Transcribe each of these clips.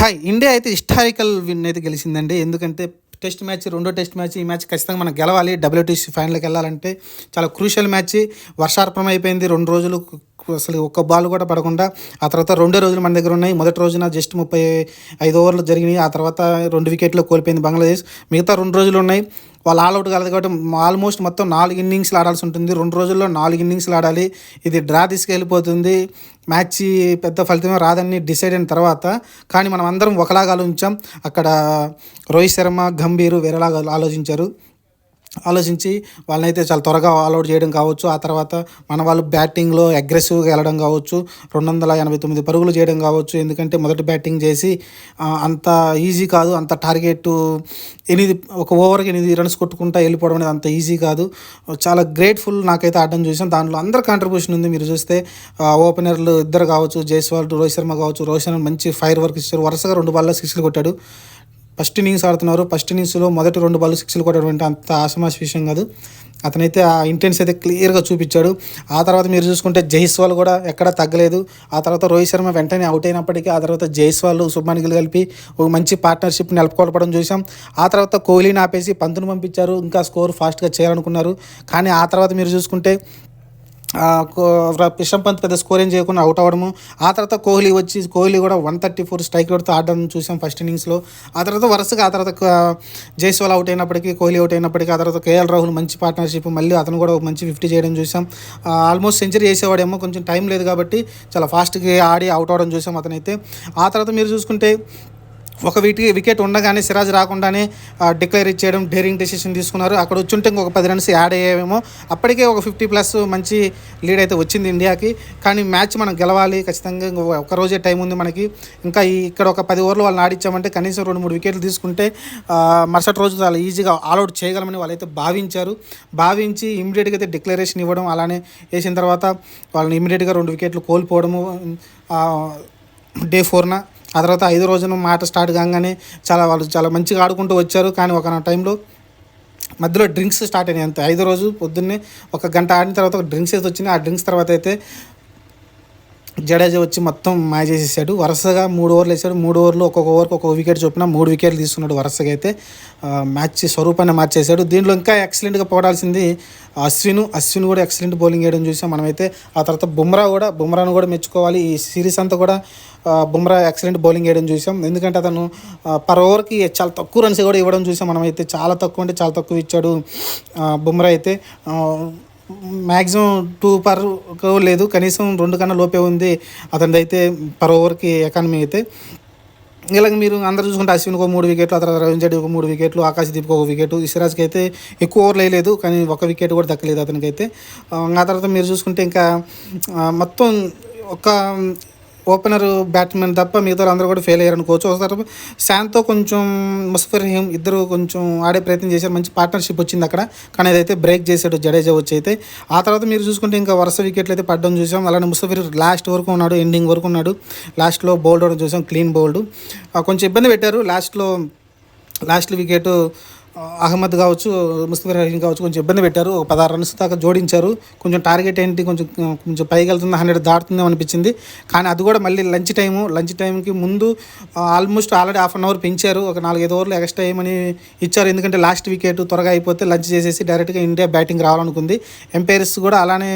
Hi! India అయితే historical win అయితే గెలిచిందండి. ఎందుకంటే రెండో టెస్ట్ మ్యాచ్. ఈ మ్యాచ్ ఖచ్చితంగా మనం గెలవాలి. డబ్ల్యూటీసీ ఫైనల్‌కి వెళ్ళాలంటే చాలా క్రూషియల్ మ్యాచ్. వర్షార్పణం అయిపోయింది. 2 రోజులు అసలు ఒక్క బాల్ కూడా పడకుండా. ఆ తర్వాత రెండో రోజులు మన దగ్గర ఉన్నాయి. మొదటి రోజున జస్ట్ 35 ఓవర్లు జరిగినాయి. ఆ తర్వాత 2 వికెట్లు కోల్పోయింది బంగ్లాదేశ్. మిగతా 2 రోజులు ఉన్నాయి. వాళ్ళు ఆల్ ఔట్ కాలేదు కాబట్టి ఆల్మోస్ట్ మొత్తం 4 ఇన్నింగ్స్‌లు ఆడాల్సి ఉంటుంది. 2 రోజుల్లో 4 ఇన్నింగ్స్‌లు ఆడాలి. ఇది డ్రా తీసుకెళ్ళిపోతుంది. మ్యాచ్ పెద్ద ఫలితమే రాదని డిసైడ్ అయిన తర్వాత కానీ మనం అందరం ఒకలాగా ఆలోచించాం. అక్కడ రోహిత్ శర్మ, గంభీర్ వేరేలాగా ఆలోచించి వాళ్ళనైతే చాలా త్వరగా ఆల్అౌట్ చేయడం కావచ్చు. ఆ తర్వాత మన వాళ్ళు బ్యాటింగ్లో అగ్రెసివ్గా వెళ్ళడం కావచ్చు. 289 పరుగులు చేయడం కావచ్చు. ఎందుకంటే మొదటి బ్యాటింగ్ చేసి అంత ఈజీ కాదు. అంత టార్గెట్ ఒక ఓవర్కి 8 రన్స్ కొట్టుకుంటా వెళ్ళిపోవడం అనేది అంత ఈజీ కాదు. చాలా గ్రేట్ఫుల్ నాకైతే ఆడడం చూసాం. దాంట్లో అందరి కాంట్రిబ్యూషన్ ఉంది. మీరు చూస్తే ఓపెనర్లు ఇద్దరు కావచ్చు, జైస్వాల్, రోహిత్ శర్మ కావచ్చు. రోహిత్ శర్మ మంచి ఫైర్ వర్క్ ఇచ్చారు. వరుసగా 2 బాల్లో 6లు కొట్టాడు. ఫస్ట్ ఇన్నింగ్స్ ఆడుతున్నారు. ఫస్ట్ ఇన్నింగ్స్లో మొదటి 2 బాల్ 6లు కొట్టడం అంటే అంత ఆషమాషి విషయం కాదు. అతనైతే ఆ ఇంటెన్స్ అయితే క్లియర్గా చూపించాడు. ఆ తర్వాత మీరు చూసుకుంటే జైస్వాల్ కూడా ఎక్కడా తగ్గలేదు. ఆ తర్వాత రోహిత్ శర్మ వెంటనే అవుట్ అయినప్పటికీ ఆ తర్వాత జైస్వాల్, శుభ్మన్ గిల్ కలిపి ఒక మంచి పార్ట్నర్షిప్ నెలకొల్పడం చూసాం. ఆ తర్వాత కోహ్లీని ఆపేసి పంతును పంపించారు. ఇంకా స్కోర్ ఫాస్ట్గా చేయాలనుకున్నారు. కానీ ఆ తర్వాత మీరు చూసుకుంటే రిషబ్ పంత్ పెద్ద స్కోర్ ఏం చేయకుండా అవుట్ అవ్వడము. ఆ తర్వాత కోహ్లీ కూడా 134 స్ట్రైక్ రేట్తో ఆడడం చూసాం ఫస్ట్ ఇన్నింగ్స్లో. ఆ తర్వాత జైస్వాల్ అవుట్ అయినప్పటికీ, కోహ్లీ అవుట్ అయినప్పటికీ, ఆ తర్వాత కేఎల్ రాహుల్ మంచి పార్ట్నర్షిప్, మళ్ళీ అతను కూడా ఒక మంచి 50 చేయడం చూసాం. ఆల్మోస్ట్ సెంచరీ చేసేవాడేమో, కొంచెం టైం లేదు కాబట్టి చాలా ఫాస్ట్గా ఆడి అవుట్ అవ్వడం చూసాం అతనైతే. ఆ తర్వాత మీరు చూసుకుంటే ఒక వికెట్ ఉండగానే సిరాజ్ రాకుండానే డిక్లేర్ ఇచ్చేయడం, డేరింగ్ డెసిషన్ తీసుకున్నారు. అక్కడ వచ్చుంటే ఇంకొక 10 రన్స్ యాడ్ అయ్యేమో. అప్పటికే ఒక 50+ మంచి లీడ్ అయితే వచ్చింది ఇండియాకి. కానీ మ్యాచ్ మనం గెలవాలి ఖచ్చితంగా. ఒక రోజే టైం ఉంది మనకి. ఇంకా ఇక్కడ ఒక 10 ఓవర్లు వాళ్ళని ఆడిచ్చామంటే కనీసం 2-3 వికెట్లు తీసుకుంటే మరుసటి రోజు చాలా ఈజీగా ఆల్అౌట్ చేయగలమని వాళ్ళైతే భావించి ఇమీడియట్గా అయితే డిక్లరేషన్ ఇవ్వడం, అలానే వేసిన తర్వాత వాళ్ళని ఇమీడియట్గా 2 వికెట్లు కోల్పోవడము డే 4న. ఆ తర్వాత 5 రోజున మాట స్టార్ట్ కాగానే వాళ్ళు చాలా మంచిగా ఆడుకుంటూ వచ్చారు. కానీ ఒక టైంలో మధ్యలో డ్రింక్స్ స్టార్ట్ అయినాయి. అంతే 5 రోజు పొద్దున్నే ఒక గంట ఆడిన తర్వాత ఒక డ్రింక్స్ అయితే వచ్చినాయి. ఆ డ్రింక్స్ తర్వాత అయితే జడేజా వచ్చి మొత్తం మ్యాచ్ చేసేసాడు. వరుసగా 3 ఓవర్లు వేసాడు. 3 ఓవర్లు ఒక్కొక్క ఓవర్కి ఒక్కొక్క వికెట్ చొప్పున 3 వికెట్లు తీసుకున్నాడు. వరుసగా అయితే మ్యాచ్ స్వరూపాన్ని మార్చేశాడు. దీంట్లో ఇంకా ఎక్సలెంట్గా పోడాల్సింది అశ్విన్ కూడా ఎక్సలెంట్ బౌలింగ్ వేయడం చూసాం మనమైతే. ఆ తర్వాత బుమ్రాను కూడా మెచ్చుకోవాలి. ఈ సిరీస్ అంతా కూడా బుమ్రా ఎక్సలెంట్ బౌలింగ్ వేయడం చూసాం. ఎందుకంటే అతను పర్ ఓవర్కి చాలా తక్కువ రన్స్ కూడా ఇవ్వడం చూసాం మనమైతే. చాలా తక్కువ ఇచ్చాడు బుమ్రా అయితే. మ్యాక్సిమం 2 పర్ లేదు, కనీసం 2 కన్నా లోపే ఉంది అతనిది అయితే పర్ ఓవర్కి ఎకానమీ అయితే. ఇలాగ మీరు అందరూ చూసుకుంటే అశ్విన్కి 3 వికెట్లు, ఆ తర్వాత రవీంద్ర జడేజాకు 3 వికెట్లు, ఆకాశదీప్కి 1 వికెట్, ఈ సిరాజ్కి అయితే ఎక్కువ ఓవర్లు వేయలేదు కానీ 1 వికెట్ కూడా దక్కలేదు అతనికైతే. ఆ తర్వాత మీరు చూసుకుంటే ఇంకా మొత్తం ఒక ఓపెనర్ బ్యాట్స్మెన్ తప్ప మిగతా అందరూ కూడా ఫెయిల్ అయ్యారు అనుకోవచ్చు. ఒకసారి శాంతో కొంచెం ముస్తఫిర్ రహీం ఇద్దరు కొంచెం ఆడే ప్రయత్నం చేశారు. మంచి పార్ట్నర్షిప్ వచ్చింది అక్కడ. కానీ అదైతే బ్రేక్ చేశాడు జడేజా వచ్చి అయితే. ఆ తర్వాత మీరు చూసుకుంటే ఇంకా వరుస వికెట్లు అయితే పడడం చూసాం. అలానే ముస్తఫిర్ లాస్ట్ వరకు ఉన్నాడు, ఎండింగ్ వరకు ఉన్నాడు. లాస్ట్లో బౌల్డ్ అవడం చూసాం, క్లీన్ బౌల్డ్. కొంచెం ఇబ్బంది పెట్టారు లాస్ట్ వికెట్. అహ్మద్ కావచ్చు, ముస్తఫిర్ రహీం కావచ్చు, కొంచెం ఇబ్బంది పెట్టారు. 16 రన్స్ దాకా జోడించారు. కొంచెం టార్గెట్ ఏంటి, కొంచెం పైకి వెళ్తుంది, 100 దాటుతుందేమో అనిపించింది. కానీ అది కూడా మళ్ళీ లంచ్ టైంకి ముందు almost already half an hour పెంచారు. ఒక 4-5 ఓవర్లు ఎక్స్ట్రా ఏమని ఇచ్చారు. ఎందుకంటే లాస్ట్ వికెట్ త్వరగా అయిపోతే లంచ్ చేసేసి డైరెక్ట్గా ఇండియా బ్యాటింగ్ రావాలనుకుంది. ఎంపైర్స్ కూడా అలానే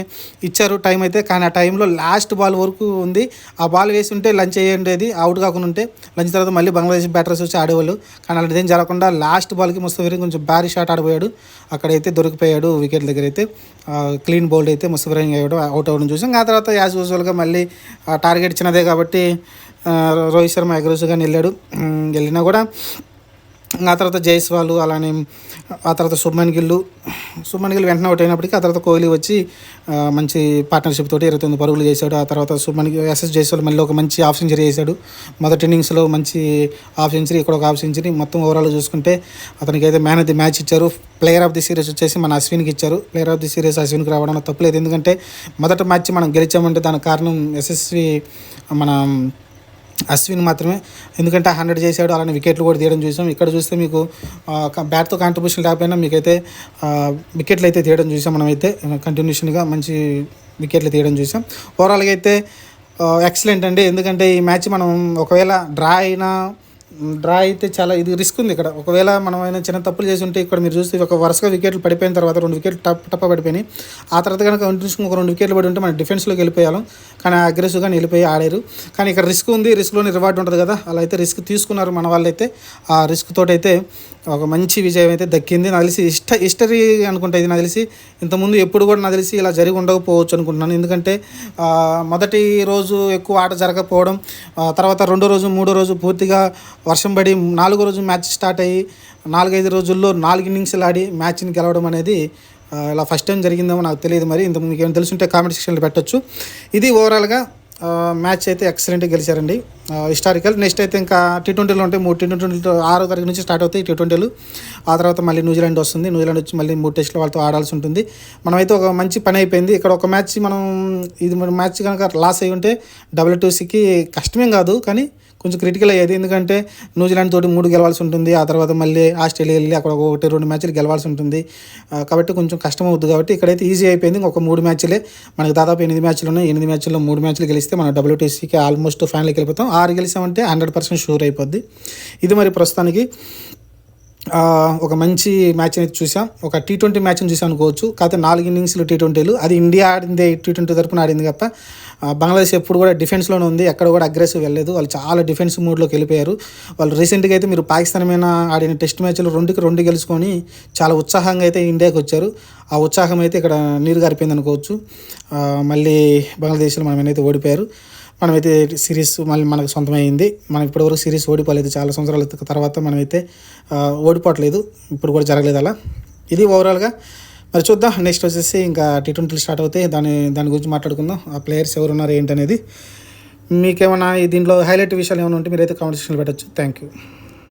ఇచ్చారు టైం అయితే. కానీ ఆ టైంలో లాస్ట్ బాల్ వరకు ఉంది. ఆ బాల్ వేసి ఉంటే లంచ్ అయ్యేది, అవుట్ కాకుండా ఉంటే. లంచ్ తర్వాత మళ్ళీ బంగ్లాదేశ్ బ్యాటర్స్ వచ్చి ఆడేవాళ్ళు. కానీ అలాంటిది ఏం జరగకుండా లాస్ట్ బాల్కి ముస్తఫిర్ కొంచెం భారీ షాట్ ఆడిపోయాడు. అక్కడైతే దొరికిపోయాడు వికెట్ దగ్గర అయితే. క్లీన్ బౌల్డ్ అయితే ముస్తఫిర్ అవుట్ అవ్వడం చూసాం. ఆ తర్వాత యాజ్ యూజువల్గా మళ్ళీ టార్గెట్ చిన్నదే కాబట్టి రోహిత్ శర్మ అగ్రెసివ్గా వెళ్ళినా కూడా ఆ తర్వాత జైస్వాల్, అలానే ఆ తర్వాత శుభ్మన్ గిల్ వెంటనే అవుట్ అయినప్పటికీ ఆ తర్వాత కోహ్లీ వచ్చి మంచి పార్ట్నర్షిప్ తోటి 29 పరుగులు చేశాడు. ఆ తర్వాత జైస్వాల్ మళ్ళీ ఒక మంచి హాఫ్ సెంచరీ చేశాడు. మొదటి ఇన్నింగ్స్లో మంచి హాఫ్ సెంచరీ, ఇక్కడ ఒక హాఫ్ సెంచరీ. మొత్తం ఓవరాల్ చూసుకుంటే అతనికి అయితే మ్యాన్ ఆఫ్ ది మ్యాచ్ ఇచ్చారు. ప్లేయర్ ఆఫ్ ది సిరీస్ వచ్చేసి మన అశ్విన్కి ఇచ్చారు. ప్లేయర్ ఆఫ్ ది సిరీస్ అశ్విన్కి రావడం తప్పలేదు. ఎందుకంటే మొదటి మ్యాచ్ మనం గెలిచామంటే దానికి కారణం మన అశ్విన్ మాత్రమే. ఎందుకంటే 100 చేశాడు, అలానే వికెట్లు కూడా తీయడం చూసాం. ఇక్కడ చూస్తే మీకు బ్యాట్తో కాంట్రిబ్యూషన్ లేకపోయినా మీకైతే వికెట్లు అయితే తీయడం చూసాం మనమైతే. కంటిన్యూషన్గా మంచి వికెట్లు తీయడం చూసాం. ఓవరాల్గా అయితే ఎక్సలెంట్ అండి. ఎందుకంటే ఈ మ్యాచ్ మనం ఒకవేళ డ్రా అయితే చాలా ఇది రిస్క్ ఉంది ఇక్కడ. ఒకవేళ మనం అయినా చిన్న తప్పులు చేసి ఉంటే ఇక్కడ మీరు చూస్తే ఒక వరుసగా వికెట్లు పడిపోయిన తర్వాత 2 వికెట్లు టప్ప పడిపోయినాయి. ఆ తర్వాత కనుక కంటిన్యూస్గా ఒక 2 వికెట్లు పడి ఉంటే మనం డిఫెన్స్లోకి వెళ్ళిపోయాం. కానీ అగ్రెసివ్గా వెళ్ళిపోయి ఆడారు. కానీ ఇక్కడ రిస్క్ ఉంది, రిస్క్లోని రివార్డ్ ఉంటుంది కదా, అలా అయితే రిస్క్ తీసుకున్నారు మన వాళ్ళు. అయితే ఆ రిస్క్ తోటైతే ఒక మంచి విజయం అయితే దక్కింది. నాకు తెలిసి హిస్టరీ అనుకుంటా ఇది. నాకు తెలిసి ఇంతకుముందు ఎప్పుడు కూడా నాకు తెలిసి ఇలా జరిగి ఉండకపోవచ్చు అనుకుంటున్నాను. ఎందుకంటే మొదటి రోజు ఎక్కువ ఆట జరగకపోవడం, తర్వాత రెండో రోజు మూడో రోజు పూర్తిగా వర్షం పడి, నాలుగో రోజు మ్యాచ్ స్టార్ట్ అయ్యి 4-5 రోజుల్లో 4 ఇన్నింగ్స్లు ఆడి మ్యాచ్ని గెలవడం అనేది ఇలా ఫస్ట్ టైం జరిగిందేమో నాకు తెలియదు. మరి ఇంతకుముందు మీకు ఏమైనా తెలుసుంటే కామెంట్ సెక్షన్లో పెట్టొచ్చు. ఇది ఓవరాల్గా మ్యాచ్ అయితే ఎక్సలెంట్గా గెలిచారండి. హిస్టారికల్. నెక్స్ట్ అయితే ఇంకా T20లో ఉంటాయి. 3 T20 6వ తారీఖు నుంచి స్టార్ట్ అవుతాయి T20లు. ఆ తర్వాత మళ్ళీ న్యూజిలాండ్ వస్తుంది. న్యూజిలాండ్ వచ్చి మళ్ళీ 3 టెస్టులు వాళ్ళతో ఆడాల్సి ఉంటుంది. మనమైతే ఒక మంచి పని అయిపోయింది. ఇక్కడ ఒక మ్యాచ్ ఇది మ్యాచ్ కనుక లాస్ అయ్యి ఉంటే WTCకి కష్టమేం కాదు, కానీ కొంచెం క్రిటికల్ అయ్యేది. ఎందుకంటే న్యూజిలాండ్ తోటి 3 గెలవాల్సి ఉంటుంది. ఆ తర్వాత మళ్ళీ ఆస్ట్రేలియా వెళ్ళి అక్కడ 1-2 మ్యాచ్లు గెలవాల్సి ఉంటుంది. కాబట్టి కొంచెం కష్టం అవుతుంది. కాబట్టి ఇక్కడైతే ఈజీ అయిపోయింది. ఒక 3 మ్యాచ్లే మనకు దాదాపు 8 మ్యాచ్లు ఉన్నాయి. 8 మ్యాచ్ల్లో 3 మ్యాచ్లు గెలిస్తే మనం WTCకి ఆల్మోస్ట్ ఫైనల్కి వెళ్ళిపోతాం. 6 గెలిచామంటే 100% షూర్ అయిపోద్ది. ఇది మరి ప్రస్తుతానికి ఒక మంచి మ్యాచ్ అనేది చూసాం. ఒక T20 మ్యాచ్ని చూసాం అనుకోవచ్చు. కాకపోతే 4 ఇన్నింగ్స్లు T20లు. అది ఇండియా ఆడిందే T20 తరపున ఆడింది తప్ప బంగ్లాదేశ్ ఎప్పుడు కూడా డిఫెన్స్లోనే ఉంది. ఎక్కడ కూడా అగ్రెసివ్ వెళ్ళలేదు. వాళ్ళు చాలా డిఫెన్స్ మోడ్లోకి వెళ్ళిపోయారు. వాళ్ళు రీసెంట్గా అయితే మీరు పాకిస్తాన్ మీద ఆడిన టెస్ట్ మ్యాచ్లు 2-2 గెలుచుకొని చాలా ఉత్సాహంగా అయితే ఇండియాకి వచ్చారు. ఆ ఉత్సాహం అయితే ఇక్కడ నీరు గారిపోయింది అనుకోవచ్చు. మళ్ళీ బంగ్లాదేశ్లో మనమైతే ఓడిపోయారు. మనమైతే సిరీస్ మళ్ళీ మనకు సొంతమైంది. మనం ఇప్పటివరకు సిరీస్ ఓడిపోలేదు. చాలా సంవత్సరాల తర్వాత మనమైతే ఓడిపోవట్లేదు. ఇప్పుడు కూడా జరగలేదు అలా. ఇది ఓవరాల్గా. మరి చూద్దాం. నెక్స్ట్ వచ్చేసి ఇంకా T20 స్టార్ట్ అవుతాయి. దాని గురించి మాట్లాడుకుందాం. ఆ ప్లేయర్స్ ఎవరు ఉన్నారు ఏంటనేది. మీకేమైనా దీంట్లో హైలైట్ విషయాలు ఏమైనా ఉంటే మీరైతే కామెంట్ సెక్షన్లో పెట్టచ్చు. Thank you.